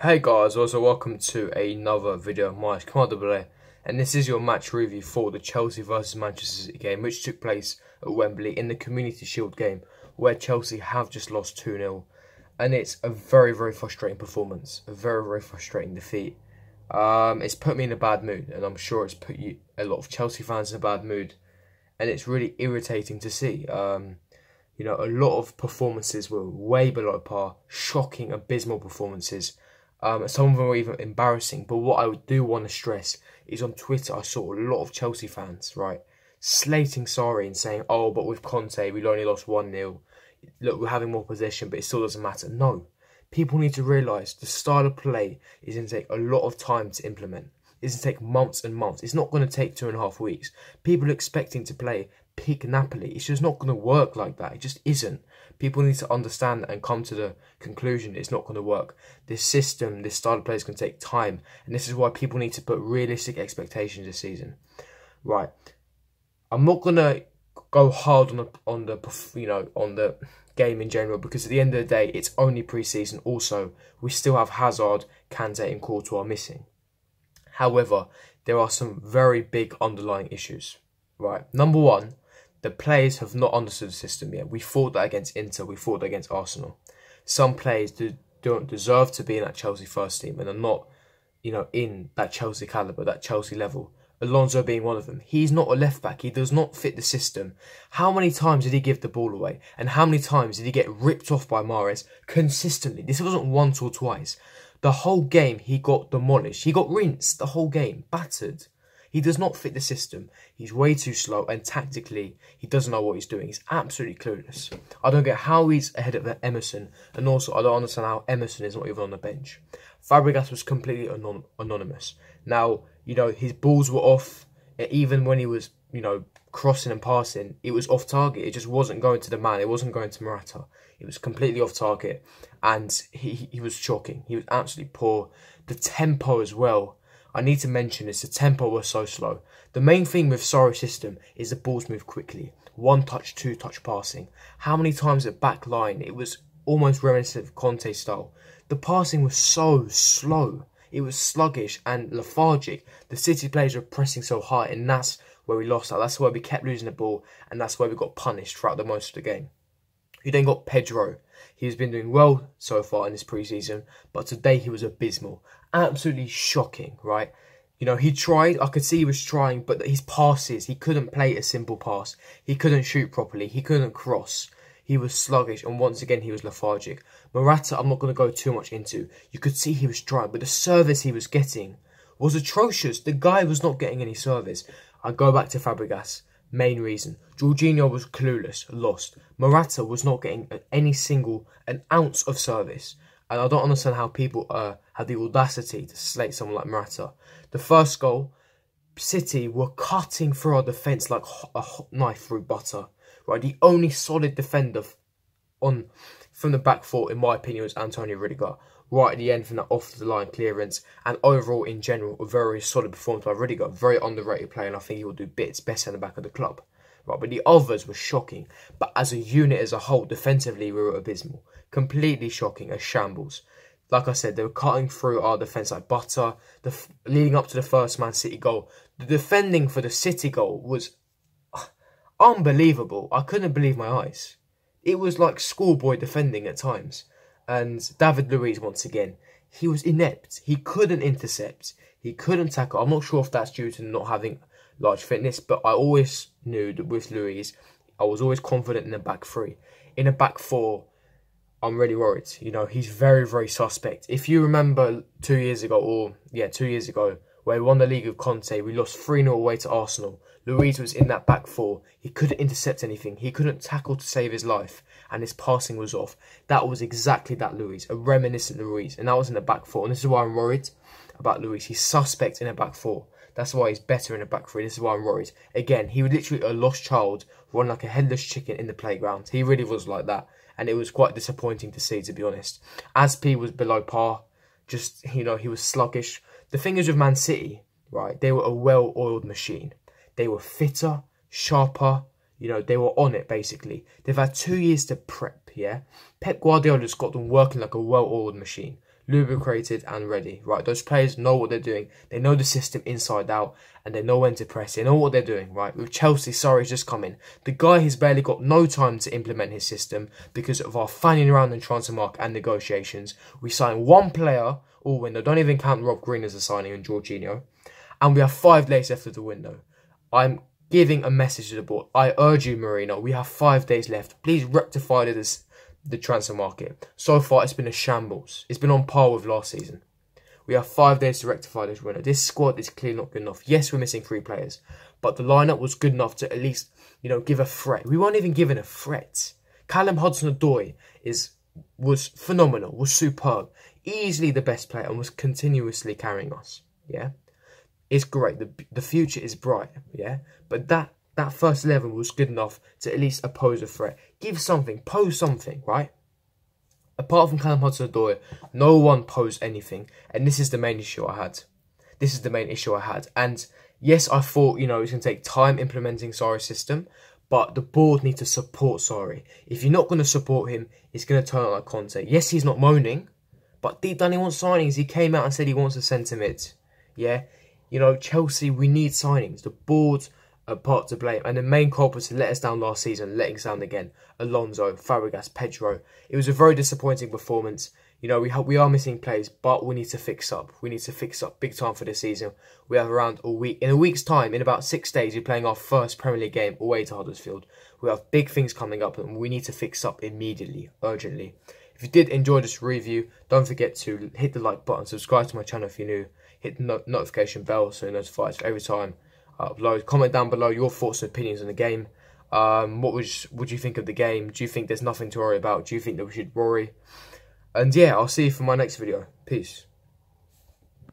Hey guys, also welcome to another video of mine, Commander, and this is your match review for the Chelsea versus Manchester City game, which took place at Wembley in the Community Shield game, where Chelsea have just lost 2-0, and it's a very frustrating performance, a very frustrating defeat. It's put me in a bad mood, and I'm sure it's put a lot of Chelsea fans in a bad mood, and it's really irritating to see. You know, a lot of performances were way below par, shocking, abysmal performances. Some of them were even embarrassing. But what I do want to stress is on Twitter, I saw a lot of Chelsea fans, right, slating Sarri and saying, oh, but with Conte, we only lost 1-0. Look, we're having more possession, but it still doesn't matter. No, people need to realise the style of play is going to take a lot of time to implement. It's going to take months and months. It's not going to take 2.5 weeks. People are expecting to play peak Napoli. It's just not going to work like that. It just isn't. People need to understand and come to the conclusion it's not going to work. This system, this style of play is going to take time. And this is why people need to put realistic expectations this season. Right. I'm not going to go hard on the game in general, because at the end of the day, it's only pre-season. Also, we still have Hazard, Kante and Courtois missing. However, there are some very big underlying issues. Right. Number one, the players have not understood the system yet. We fought that against Inter. We fought that against Arsenal. Some players don't deserve to be in that Chelsea first team and are not, in that Chelsea calibre, that Chelsea level. Alonso being one of them. He's not a left back. He does not fit the system. How many times did he give the ball away? And how many times did he get ripped off by Mahrez consistently? This wasn't once or twice. The whole game he got demolished. He got rinsed the whole game, battered. He does not fit the system. He's way too slow, and tactically, he doesn't know what he's doing. He's absolutely clueless. I don't get how he's ahead of Emerson, and also I don't understand how Emerson is not even on the bench. Fabregas was completely anonymous. Now, his balls were off, even when he was, crossing and passing, it was off target. It just wasn't going to the man. It wasn't going to Morata. It was completely off target, and he was shocking. He was absolutely poor. The tempo as well. I need to mention this, the tempo was so slow. The main thing with Sarri's system is the balls move quickly. 1-touch, 2-touch passing. How many times at back line, it was almost reminiscent of Conte style. The passing was so slow. It was sluggish and lethargic. The City players were pressing so high, and that's where we lost out. That's where we kept losing the ball, and that's where we got punished throughout the most of the game. You then got Pedro. He's been doing well so far in this pre-season, but today he was abysmal. Absolutely shocking, right? He tried. I could see he was trying, but his passes, he couldn't play a simple pass. He couldn't shoot properly. He couldn't cross. He was sluggish, and once again, he was lethargic. Morata, I'm not going to go too much into. You could see he was trying, but the service he was getting was atrocious. The guy was not getting any service. I go back to Fabregas. Main reason. Jorginho was clueless, lost. Morata was not getting an ounce of service. And I don't understand how people had the audacity to slate someone like Morata. The first goal, City were cutting through our defence like a hot knife through butter. Right, the only solid defender from the back four, in my opinion, was Antonio Rudiger. Right at the end from that off-the-line clearance, and overall, in general, a very solid performance by Rudiger. Very underrated player, and I think he will do bits better in the back of the club. Right, but the others were shocking. But as a unit, as a whole, defensively, we were abysmal. Completely shocking, a shambles. Like I said, they were cutting through our defence like butter. Leading up to the first Man City goal, the defending for the City goal was unbelievable. I couldn't believe my eyes. It was like schoolboy defending at times. And David Luiz, once again, he was inept. He couldn't intercept. He couldn't tackle. I'm not sure if that's due to not having large fitness, but I always knew that with Luiz, I was always confident in the back three. In a back four, I'm really worried. He's very suspect. If you remember 2 years ago, where we won the league with Conte, we lost 3-0 away to Arsenal. Luiz was in that back four. He couldn't intercept anything. He couldn't tackle to save his life. And his passing was off. That was exactly that Luiz. A reminiscent Luiz. And that was in the back four. And this is why I'm worried about Luiz. He's suspect in a back four. That's why he's better in a back three. This is why I'm worried. Again, he was literally a lost child running like a headless chicken in the playground. He really was like that. And it was quite disappointing to see, to be honest. Aspi was below par. Just, he was sluggish. The thing is with Man City, right, they were a well-oiled machine. They were fitter, sharper, they were on it, basically. They've had 2 years to prep. yeah? Pep Guardiola's got them working like a well-oiled machine, lubricated and ready, right? Those players know what they're doing. They know the system inside out, and they know when to press. They know what they're doing, right? With Chelsea, Sarri's just come in. The guy has barely got no time to implement his system because of our fanning around in transfer market and negotiations. We signed one player all window. Don't even count Rob Green as a signing and Jorginho. And we have 5 days left of the window. I'm giving a message to the board. I urge you, Mourinho, we have 5 days left. Please rectify the transfer market. So far, it's been a shambles. It's been on par with last season. We have 5 days to rectify this window. This squad is clearly not good enough. Yes, we're missing 3 players, but the lineup was good enough to at least, give a threat. We weren't even given a threat. Callum Hudson-Odoi was phenomenal, was superb, easily the best player, and was continuously carrying us. Yeah, it's great. The future is bright. Yeah, but that first 11 was good enough to at least oppose a threat. Give something, pose something, right? Apart from Callum Hudson-Odoi, no one posed anything, and this is the main issue I had. And yes, I thought, it's going to take time implementing Sarri's system, but the board need to support Sarri. If you're not going to support him, it's going to turn out like Conte. Yes, he's not moaning, but deep down he wants signings. He came out and said he wants a centre mid. Yeah, Chelsea, we need signings. The board are part to blame, and the main culprits to let us down last season, letting us down again. Alonso, Fabregas, Pedro. It was a very disappointing performance. We are missing players, but we need to fix up. We need to fix up big time for this season. We have around a week. In a week's time, in about 6 days, we're playing our first Premier League game away to Huddersfield. We have big things coming up, and we need to fix up immediately, urgently. If you did enjoy this review, don't forget to hit the like button, subscribe to my channel if you're new, hit the notification bell so you're notified for every time I upload. Comment down below your thoughts and opinions on the game. What do you think of the game? Do you think there's nothing to worry about? Do you think that we should worry? And yeah, I'll see you for my next video. Peace.